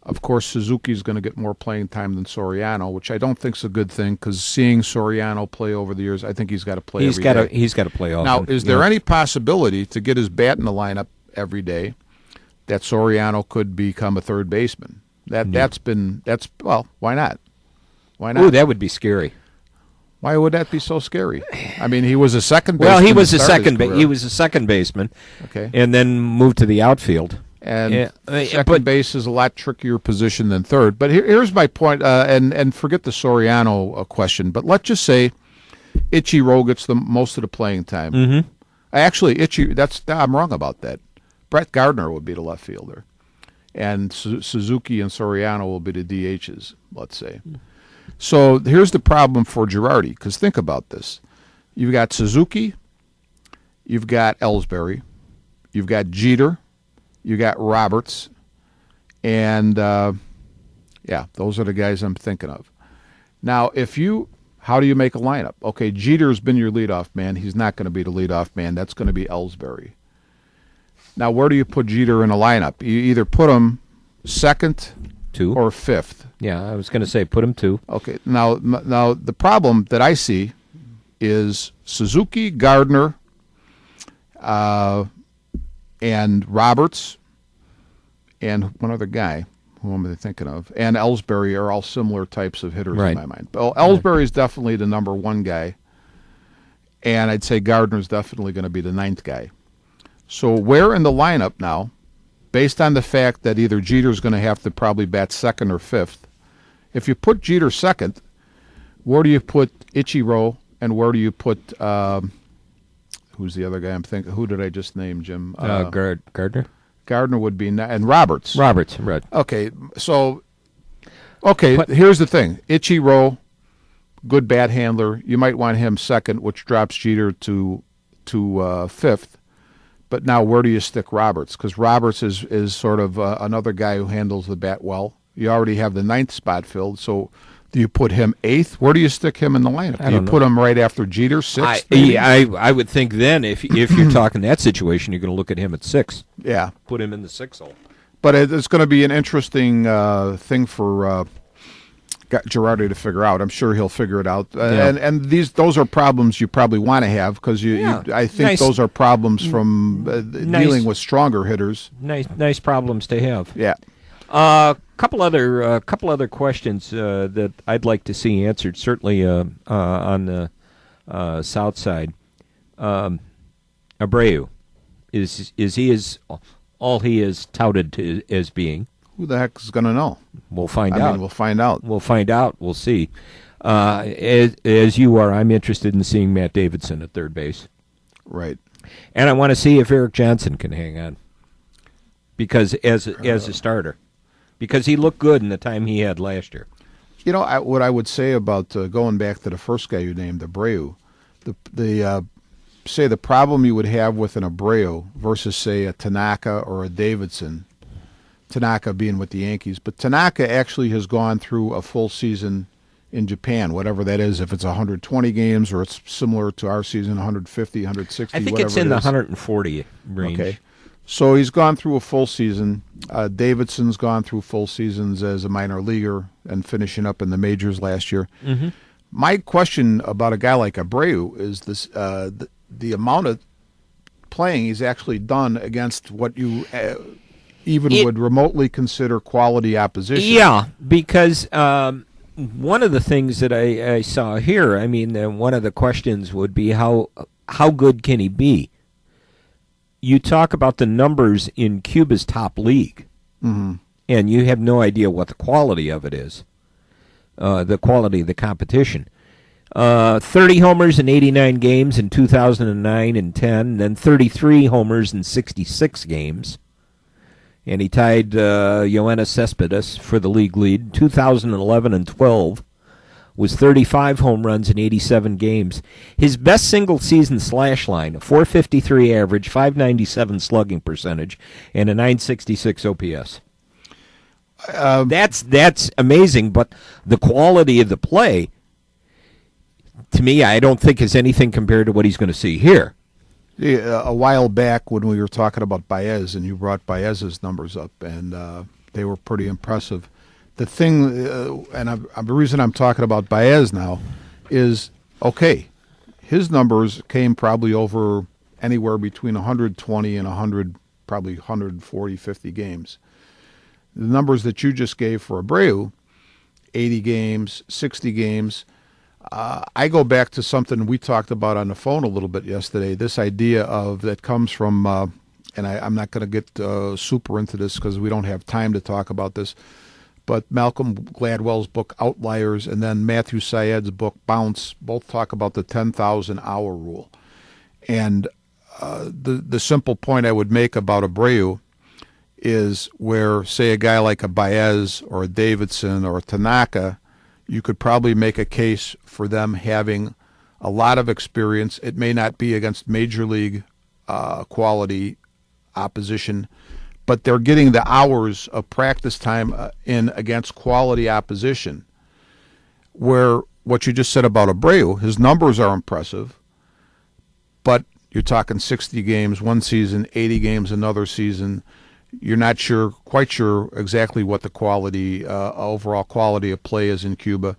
of course, Suzuki's going to get more playing time than Soriano, which I don't think is a good thing because seeing Soriano play over the years, I think he's got to play every day. He's got to play often. Now, is there any possibility to get his bat in the lineup every day that Soriano could become a third baseman? That's why not? Why not? Ooh, that would be scary. Why would that be so scary? I mean, he was a second baseman. Well, he was a second baseman. Okay. And then moved to the outfield. And second base is a lot trickier position than third. But here's my point, and forget the Soriano question, but let's just say Ichiro gets the most of the playing time. Mm-hmm. Actually, I'm wrong about that. Brett Gardner would be the left fielder. And Suzuki and Soriano will be the DHs, let's say. So here's the problem for Girardi, because think about this. You've got Suzuki, you've got Ellsbury, you've got Jeter, you got Roberts, and those are the guys I'm thinking of. Now, how do you make a lineup? Okay, Jeter's been your leadoff man. He's not going to be the leadoff man. That's going to be Ellsbury. Now, where do you put Jeter in a lineup? You either put him second, 2, or fifth. Yeah, I was going to say put him 2. Okay, now the problem that I see is Suzuki, Gardner, and Roberts, and one other guy, who am I thinking of, and Ellsbury are all similar types of hitters in my mind. Well, Ellsbury is definitely the number one guy, and I'd say Gardner's definitely going to be the ninth guy. So where in the lineup now, based on the fact that either Jeter's going to have to probably bat second or fifth, if you put Jeter second, where do you put Ichiro, and where do you put who's the other guy I'm thinking? Who did I just name, Jim? Gardner? Gardner would be, and Roberts. Roberts, right. Okay, here's the thing. Ichiro, good bat handler. You might want him second, which drops Jeter to fifth. But now where do you stick Roberts? Because Roberts is sort of another guy who handles the bat well. You already have the ninth spot filled, so do you put him eighth? Where do you stick him in the lineup? Do you put him right after Jeter, sixth? I would think then, if you're talking that situation, you're going to look at him at 6. Yeah. Put him in the 6 hole. But it's going to be an interesting thing for Girardi to figure out. I'm sure he'll figure it out. And those are problems you probably want to have because I think those are problems from dealing with stronger hitters. Nice problems to have. Yeah. Couple other questions that I'd like to see answered. Certainly on the south side. Abreu, is he all he is touted as being? Who the heck is going to know? We'll find out. We'll find out. We'll find out. We'll see. As you are, I'm interested in seeing Matt Davidson at third base. Right. And I want to see if Eric Johnson can hang on. Because as a starter. Because he looked good in the time he had last year. You know, what I would say about going back to the first guy you named, Abreu, the problem you would have with an Abreu versus, say, a Tanaka or a Davidson, Tanaka being with the Yankees, but Tanaka actually has gone through a full season in Japan, whatever that is, if it's 120 games or it's similar to our season, 150, 160, I think whatever it's in the is. 140 range. Okay. So he's gone through a full season. Davidson's gone through full seasons as a minor leaguer and finishing up in the majors last year. Mm-hmm. My question about a guy like Abreu is this: the amount of playing he's actually done against what you would remotely consider quality opposition. Yeah, because one of the things that I saw here, I mean, one of the questions would be how how good can he be? You talk about the numbers in Cuba's top league, and you have no idea what the quality of it is, the quality of the competition. 30 homers in 89 games in 2009 and 10, then 33 homers in 66 games. And he tied Yoenis Cespedes for the league lead. 2011 and 12 was 35 home runs in 87 games. His best single-season slash line, a .453 average, .597 slugging percentage, and a .966 OPS. That's amazing, but the quality of the play, to me, I don't think is anything compared to what he's going to see here. Yeah, a while back when we were talking about Baez, and you brought Baez's numbers up, and they were pretty impressive. The thing, the reason I'm talking about Baez now is, okay, his numbers came probably over anywhere between 120 and 100, probably 140, 50 games. The numbers that you just gave for Abreu, 80 games, 60 games, I go back to something we talked about on the phone a little bit yesterday, this idea of that comes from, and I'm not going to get super into this because we don't have time to talk about this, but Malcolm Gladwell's book Outliers and then Matthew Syed's book Bounce both talk about the 10,000-hour rule. And the simple point I would make about Abreu is where, say, a guy like a Baez or a Davidson or a Tanaka, you could probably make a case for them having a lot of experience. It may not be against major league quality opposition, but they're getting the hours of practice time in against quality opposition. Where what you just said about Abreu, his numbers are impressive, but you're talking 60 games one season, 80 games another season. You're not quite sure exactly what the quality, overall quality of play is in Cuba.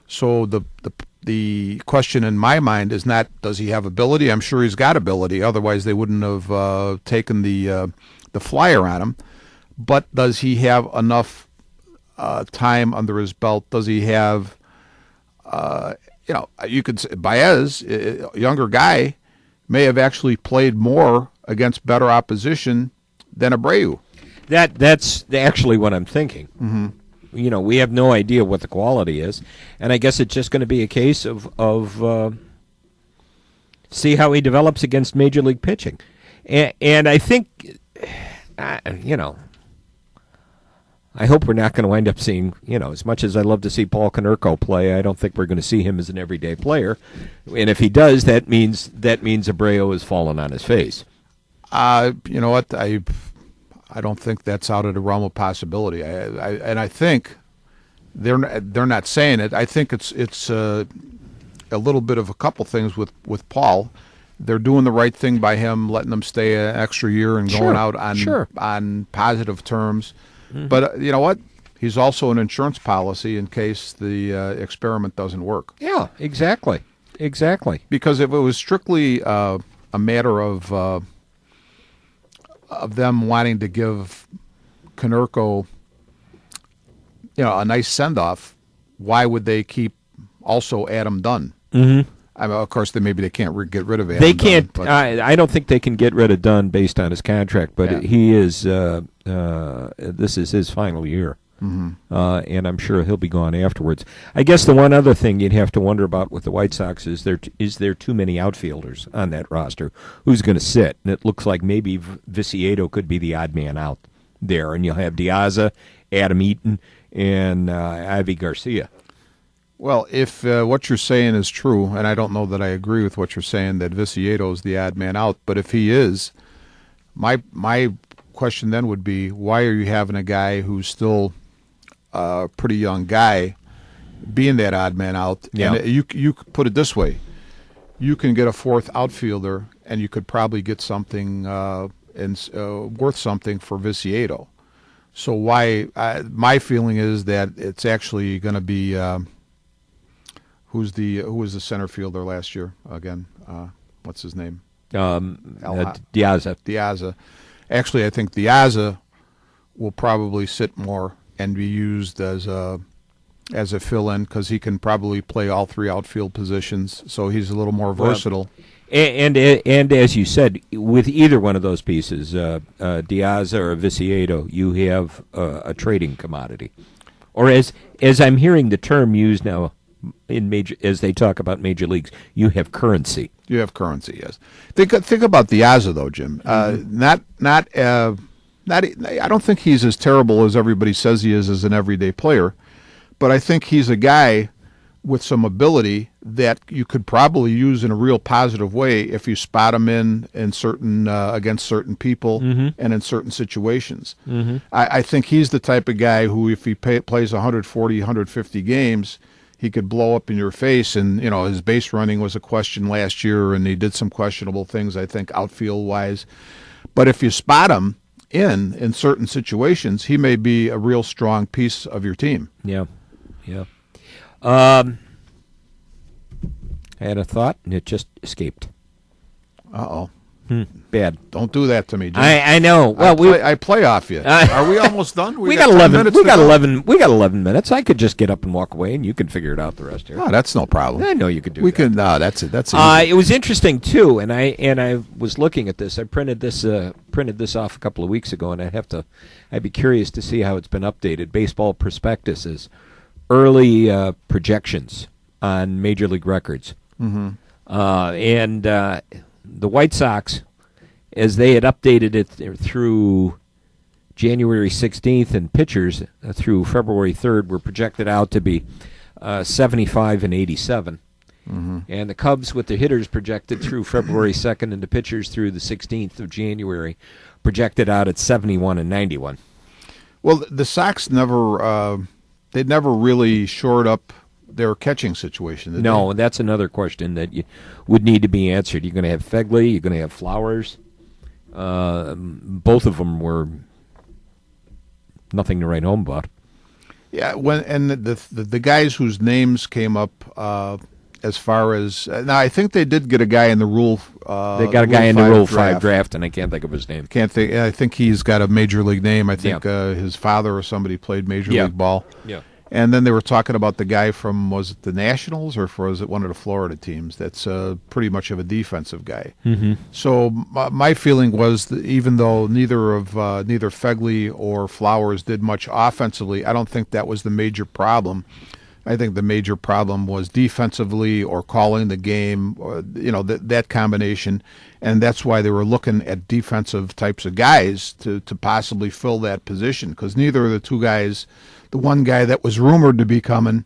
So the question in my mind is not, does he have ability? I'm sure he's got ability. Otherwise, they wouldn't have taken the flyer on him. But does he have enough time under his belt? Does he have, you could say Baez, a younger guy, may have actually played more against better opposition than Abreu. That's actually what I'm thinking. Mm-hmm. We have no idea what the quality is, and I guess it's just going to be a case of see how he develops against major league pitching, and I think, I hope we're not going to wind up seeing, as much as I love to see Paul Konerko play, I don't think we're going to see him as an everyday player, and if he does, that means Abreu has fallen on his face. You know what? I don't think that's out of the realm of possibility. I think they're not saying it. I think it's a little bit of a couple things with Paul. They're doing the right thing by him, letting him stay an extra year and going out on positive terms. Mm-hmm. But you know what? He's also an insurance policy in case the experiment doesn't work. Yeah, exactly. Because if it was strictly a matter of them wanting to give Konerko, a nice send-off, why would they keep also Adam Dunn? Mm-hmm. I mean, of course, maybe they can't get rid of Adam. They can't. Dunn, I don't think they can get rid of Dunn based on his contract, but he is. This is his final year, and I'm sure he'll be gone afterwards. I guess the one other thing you'd have to wonder about with the White Sox is there too many outfielders on that roster? Who's going to sit? And it looks like maybe Viciedo could be the odd man out there, and you'll have Diaza, Adam Eaton, and Ivy Garcia. Well, if what you're saying is true, and I don't know that I agree with what you're saying, that Viciedo is the odd man out, but if he is, my question then would be, why are you having a guy who's still a pretty young guy being that odd man out? Yeah. And you put it this way, you can get a fourth outfielder, and you could probably get something worth something for Viciedo. So why? My feeling is that it's actually going to be who was the center fielder last year again? What's his name? Diaza. Diaza. Actually, I think Diaza will probably sit more and be used as a fill-in because he can probably play all three outfield positions. So he's a little more versatile. And as you said, with either one of those pieces, Diaz or Viciedo, you have a trading commodity, or as I'm hearing the term used now as they talk about major leagues, you have currency. You have currency, yes. Think about Diaz though, Jim. Not. I don't think he's as terrible as everybody says he is as an everyday player, but I think he's a guy with some ability that you could probably use in a real positive way if you spot him in certain against certain people and in certain situations. I think he's the type of guy who, if he plays 140, 150 games, he could blow up in your face. And his base running was a question last year, and he did some questionable things, I think, outfield wise. But if you spot him in certain situations, he may be a real strong piece of your team. Yeah. I had a thought, and it just escaped. Uh-oh. Bad. Don't do that to me, Jim. I know. Well, I play off you. Are we almost done? We got 11 minutes. We got 11 minutes. I could just get up and walk away, and you can figure it out the rest here. No, that's no problem. I know you could do. We can. No, that's it. That's easy. It was interesting too, and I was looking at this. I printed this off a couple of weeks ago, and I'd be curious to see how it's been updated. Baseball Prospectus's early projections on Major League records. And the White Sox, as they had updated it through January 16th, and pitchers through February 3rd were projected out to be 75 and 87. And the Cubs, with the hitters projected through February 2nd, and the pitchers through the 16th of January, projected out at 71 and 91. Well, the Sox never really shored up their catching situation. No, and that's another question that would need to be answered. You're going to have Fegley, you're going to have Flowers. Both of them were nothing to write home about. Yeah, the guys whose names came up as far as now, I think they did get a guy in the Rule. They got a guy in the Rule 5 draft, and I can't think of his name. I think he's got a major league name. I think his father or somebody played major league ball. Yeah. And then they were talking about the guy from, was it the Nationals or was it one of the Florida teams? That's pretty much of a defensive guy. So my feeling was that even though neither Fegley or Flowers did much offensively, I don't think that was the major problem. I think the major problem was defensively or calling the game, that combination, and that's why they were looking at defensive types of guys to possibly fill that position, because neither of the two guys, the one guy that was rumored to be coming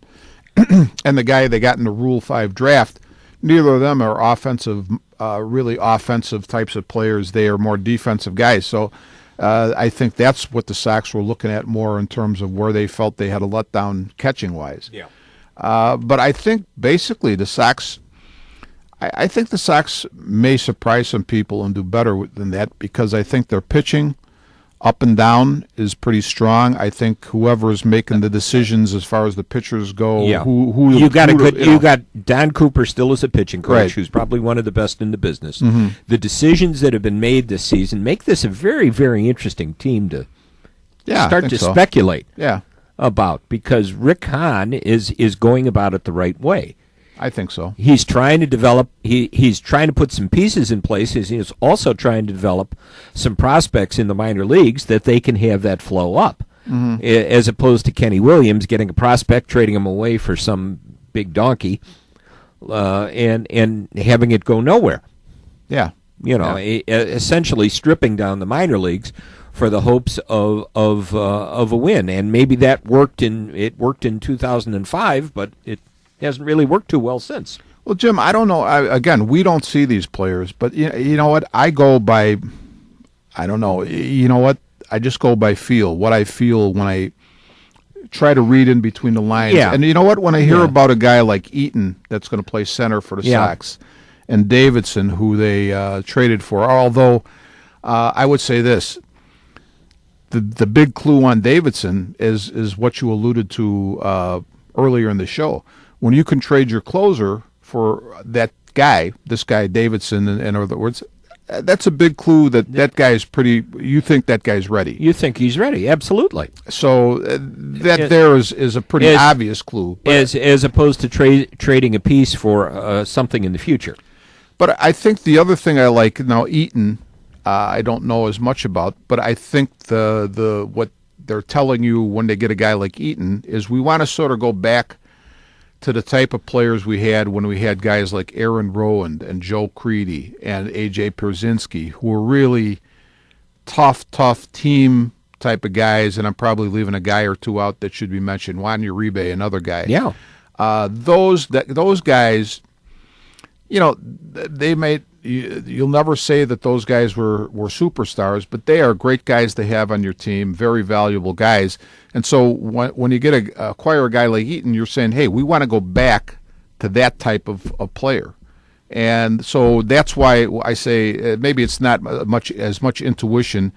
and the guy they got in the Rule 5 draft, neither of them are really offensive types of players. They are more defensive guys. So I think that's what the Sox were looking at more in terms of where they felt they had a letdown catching-wise. Yeah. But I think basically the Sox, I think the Sox may surprise some people and do better than that, because I think their pitching up and down is pretty strong. I think whoever is making the decisions as far as the pitchers go, you got Don Cooper still as a pitching coach, who's probably one of the best in the business. The decisions that have been made this season make this a very, very interesting team to start to speculate about, because Rick Hahn is going about it the right way. I think so. He's trying to develop. He's trying to put some pieces in place. He's also trying to develop some prospects in the minor leagues that they can have that flow up, as opposed to Kenny Williams getting a prospect, trading him away for some big donkey, and having it go nowhere. Yeah, essentially stripping down the minor leagues for the hopes of a win, and maybe that worked in 2005, but it hasn't really worked too well since. Well, Jim, I don't know. Again, we don't see these players, but you know what? I go by, I don't know. You know what? I just go by feel. What I feel when I try to read in between the lines. Yeah. And you know what? When I hear about a guy like Eaton that's going to play center for the Sox, and Davidson, who they traded for, although I would say this. The big clue on Davidson is what you alluded to earlier in the show. When you can trade your closer for this guy Davidson, in other words, that's a big clue that guy's pretty. You think that guy's ready? You think he's ready? Absolutely. So there is a pretty obvious clue, as opposed to trading a piece for something in the future. But I think the other thing I like now, Eaton, I don't know as much about, but I think the what they're telling you when they get a guy like Eaton is we want to sort of go back to the type of players we had when we had guys like Aaron Rowand and Joe Creedy and A.J. Pierzynski, who were really tough team type of guys, and I'm probably leaving a guy or two out that should be mentioned. Juan Uribe, another guy. Yeah. Those guys, they made. You'll never say that those guys were superstars, but they are great guys to have on your team, very valuable guys. And so when you acquire a guy like Eaton, you're saying, hey, we want to go back to that type of player. And so that's why I say maybe it's not as much intuition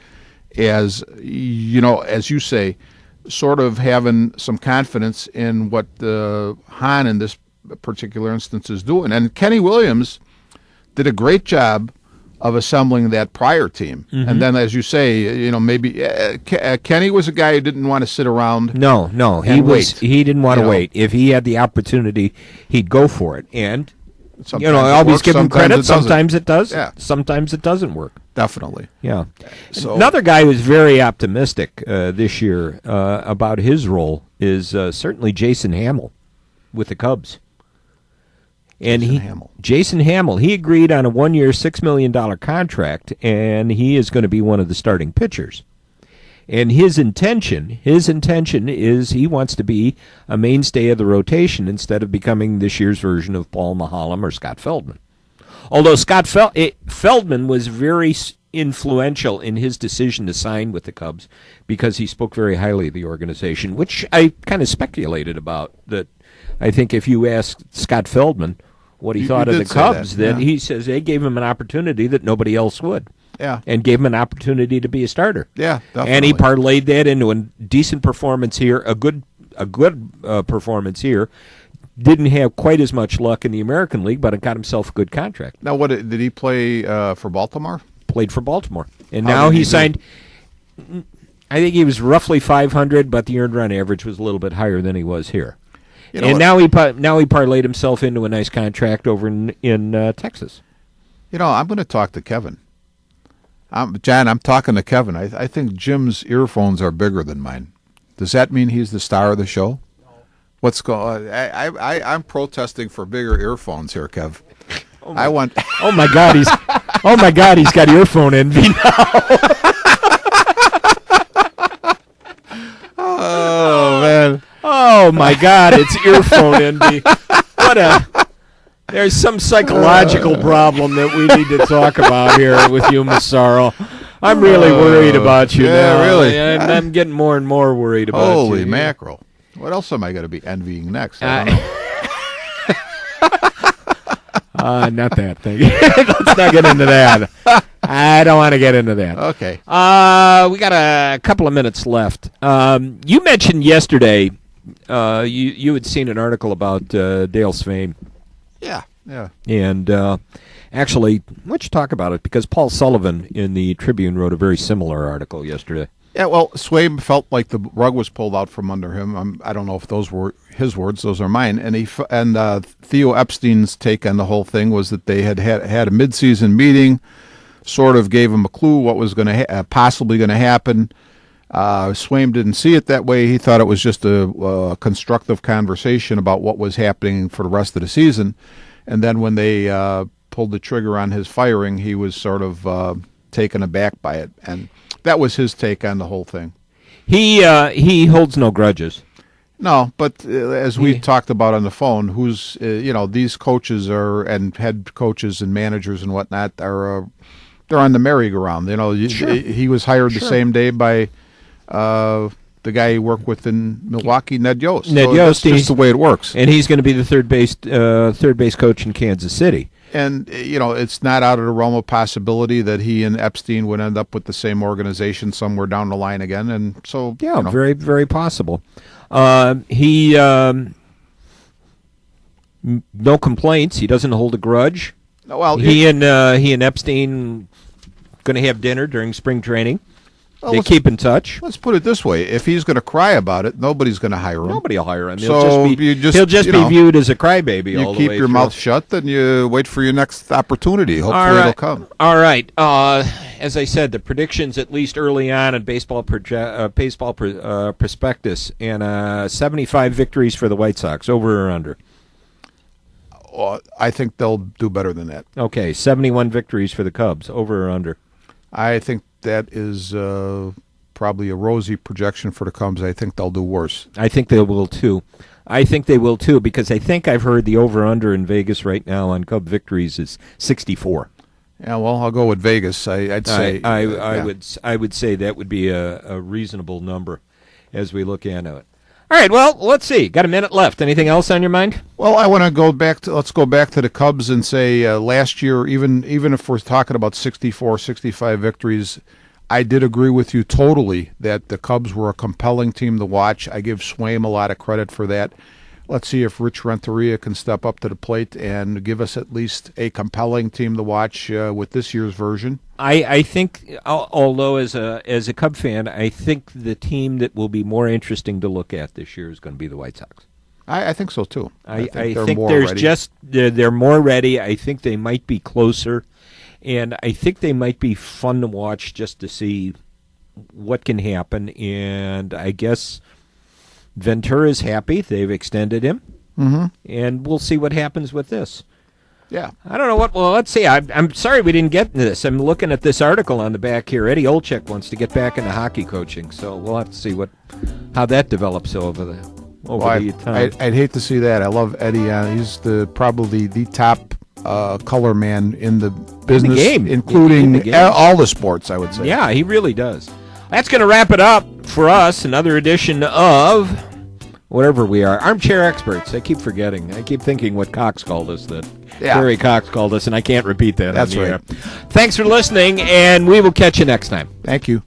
as, as you say, sort of having some confidence in what Hahn in this particular instance is doing. And Kenny Williams did a great job of assembling that prior team. Mm-hmm. And then, as you say, maybe Kenny was a guy who didn't want to sit around. No, he didn't want to wait. If he had the opportunity, he'd go for it. And sometimes I always give him credit. Sometimes it does. Yeah. Sometimes it doesn't work. Definitely. Yeah. So, another guy who's very optimistic this year about his role is certainly Jason Hamill with the Cubs. And Jason Hamill, he agreed on a 1-year, $6 million contract, and he is going to be one of the starting pitchers. And his intention is he wants to be a mainstay of the rotation instead of becoming this year's version of Paul Maholm or Scott Feldman. Although Feldman was very influential in his decision to sign with the Cubs because he spoke very highly of the organization, which I kind of speculated about. That I think if you ask Scott Feldman what he thought of the Cubs, then he says they gave him an opportunity that nobody else would. Yeah. And gave him an opportunity to be a starter. Yeah, definitely. And he parlayed that into a decent performance here, a good performance here. Didn't have quite as much luck in the American League, but it got himself a good contract. Now, what did he play for Baltimore? Played for Baltimore. And now he signed, I think he was roughly 500, but the earned run average was a little bit higher than he was here. Now he parlayed himself into a nice contract over in Texas. I'm going to talk to Kevin. John, I'm talking to Kevin. I think Jim's earphones are bigger than mine. Does that mean he's the star of the show? No. What's going on? I'm protesting for bigger earphones here, Kev. Oh my God, he's got earphone envy now. Oh man. Oh my God, it's earphone envy. There's some psychological problem that we need to talk about here with you, Massaro. I'm really worried about you now. Really. I'm getting more and more worried about you. Holy mackerel. What else am I going to be envying next? I don't know. Not that thing. Let's not get into that. I don't want to get into that. Okay. We got a couple of minutes left. You mentioned yesterday you had seen an article about Dale Svein. Yeah. And actually, why don't you talk about it? Because Paul Sullivan in the Tribune wrote a very similar article yesterday. Yeah, well, Swaim felt like the rug was pulled out from under him. I don't know if those were his words; those are mine. And Theo Epstein's take on the whole thing was that they had a midseason meeting, sort of gave him a clue what was going to possibly going to happen. Swaim didn't see it that way. He thought it was just a constructive conversation about what was happening for the rest of the season. And then when they pulled the trigger on his firing, he was sort of taken aback by it. And that was his take on the whole thing. He holds no grudges. No, but as we talked about on the phone, these coaches and head coaches and managers and whatnot they're on the merry-go-round. Sure. He was hired the same day by the guy he worked with in Milwaukee, Ned Yost. That's just the way it works. And he's going to be the third base coach in Kansas City. And it's not out of the realm of possibility that he and Epstein would end up with the same organization somewhere down the line again. And so, very, very possible. He no complaints. He doesn't hold a grudge. Well, he and Epstein going to have dinner during spring training. Well, They keep in touch. let's put it this way: if he's going to cry about it, nobody's going to hire him. Nobody will hire him. So He'll just you be know, viewed as a crybaby You all the keep way your through. mouth shut, and you wait for your next opportunity. Hopefully, All right. it'll come. All right. As I said, the predictions, at least early on in baseball prospectus, and 75 victories for the White Sox, over or under. I think they'll do better than that. Okay, 71 victories for the Cubs, over or under. I think that is probably a rosy projection for the Cubs. I think they'll do worse. I think they will too. Because I think I've heard the over-under in Vegas right now on Cub victories is 64. Yeah, well, I'll go with Vegas. I'd say I would say that would be a reasonable number as we look into it. All right, well, let's see. Got a minute left. Anything else on your mind? Well, I want to go back to let's go back to the Cubs and say last year, even if we're talking about 64, 65 victories, I did agree with you totally that the Cubs were a compelling team to watch. I give Swaim a lot of credit for that. Let's see if Rich Renteria can step up to the plate and give us at least a compelling team to watch with this year's version. I think, although as a Cub fan, I think the team that will be more interesting to look at this year is going to be the White Sox. I think so too. I they're think more there's ready. they're more ready. I think they might be closer, and I think they might be fun to watch just to see what can happen. And I guess Ventura's happy; they've extended him, and we'll see what happens with this. Yeah. I don't know what. Well, let's see. I'm sorry we didn't get into this. I'm looking at this article on the back here. Eddie Olczyk wants to get back into hockey coaching, so we'll have to see how that develops over the time. I'd hate to see that. I love Eddie. He's probably the top color man in the business, game. including In the game. all the sports, I would say. Yeah, he really does. That's going to wrap it up for us. Another edition of whatever we are, Armchair Experts. I keep forgetting. I keep thinking what Cox called us, Terry Cox called us, and I can't repeat that. That's on the right. air. Thanks for listening, and we will catch you next time. Thank you.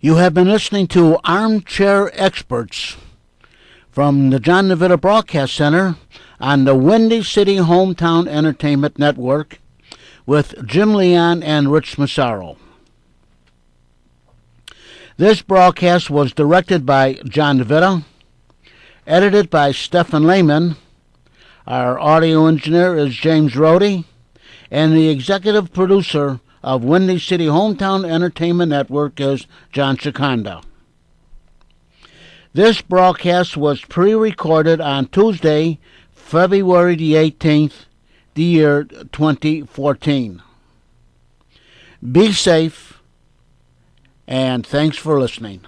You have been listening to Armchair Experts from the John Nevada Broadcast Center on the Windy City Hometown Entertainment Network with Jim Leon and Rich Massaro. This broadcast was directed by John Nevada, edited by Stephen Lehman. Our audio engineer is James Rohde, and the executive producer of Windy City Hometown Entertainment Network is John Chiconda. This broadcast was pre-recorded on Tuesday, February the 18th, the year 2014. Be safe, and thanks for listening.